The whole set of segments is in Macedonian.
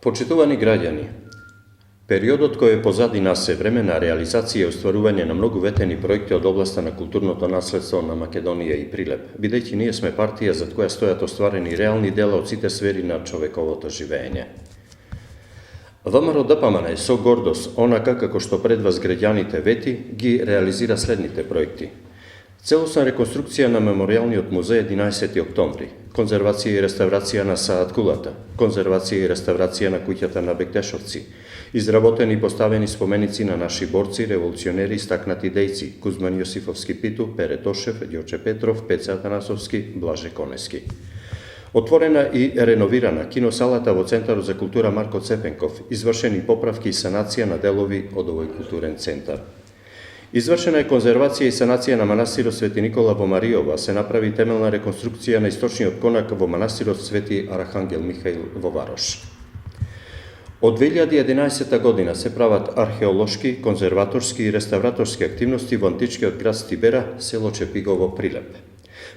Почитувани граѓани, периодот кој е позади нас е време на реализација и остварување на многу ветени проекти од областа на културното наследство на Македонија и Прилеп, бидејќи ние сме партија зад која стојат остварени реални дела од сите сфери на човековото живење. ВМРО ДПМН со гордост, онака како што пред вас граѓаните вети, ги реализира следните проекти. Целосна реконструкција на Меморијалниот музеј 11. октомври, конзервација и реставрација на Саат Кулата, конзервација и реставрација на куќата на Бектешовци, изработени и поставени споменици на наши борци, револуционери, истакнати дејци, Кузман Јосифовски Питу, Пере Тошев, Ѓорче Петров, Пеце Атанасовски, Блаже Конески. Отворена и реновирана киносалата во Центарот за култура Марко Цепенков, извршени поправки и санација на делови од овој културен центар. Извршена е конзервација и санација на манастирот Свети Никола во Мариова, се направи темелна реконструкција на источниот конак во манастирот Свети Архангел Михаил во Варош. Од 2011 година се прават археолошки, конзерваторски и реставраторски активности во античкиот град Стибера, село Чепигово, Прилеп.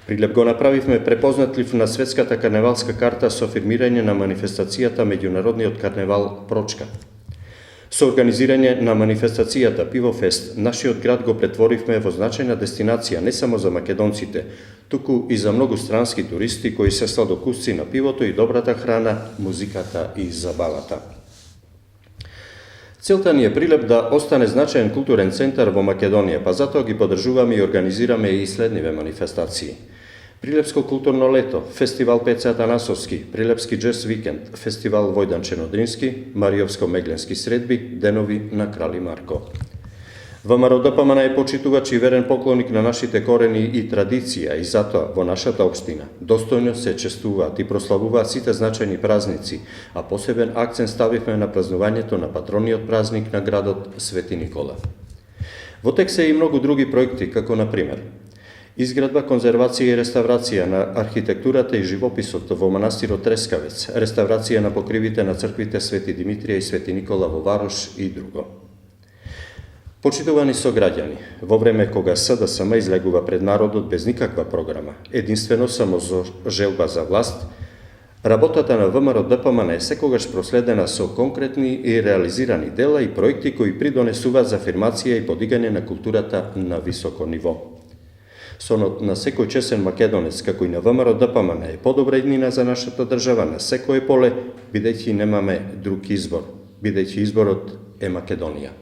Прилеп го направивме препознатлив на светската карневалска карта со фирмирање на манифестацијата Меѓународниот карневал Прочка. Со организирање на манифестацијата Пивофест, нашиот град го претворивме во значајна дестинација не само за македонците, туку и за многу странски туристи кои се сладокусци на пивото и добрата храна, музиката и забавата. Целта ни е Прилеп да остане значаен културен центар во Македонија, па затоа ги поддржуваме и организираме и следниве манифестации. Прилепско културно лето, фестивал Пеце Атанасовски, Прилепски джез викенд, фестивал Војдан Ченодрински, Мариовско-Мегленски средби, денови на Крали Марко. ВМРО ДПМН е почитувач и верен поклоник на нашите корени и традиција и затоа во нашата општина достојно се честуваат и прославуваат сите значајни празници, а посебен акцент ставивме на празнувањето на патрониот празник на градот Свети Никола. Во тек се и многу други проекти, како на пример изградба, конзервација и реставрација на архитектурата и живописот во манастирот Трескавец, реставрација на покривите на црквите Свети Димитрија и Свети Никола во Варош и друго. Почитувани сограѓани, во време кога СДСМ излегува пред народот без никаква програма, единствено само за желба за власт, работата на ВМРО ДПМН е секогаш проследена со конкретни и реализирани дела и проекти кои придонесуваат за афирмација и подигање на културата на високо ниво. Сонот на секој чесен македонец, како и на ВМРО ДПМН, е подобра иднина за нашата држава на секое поле, бидејќи немаме друг избор, бидејќи изборот е Македонија.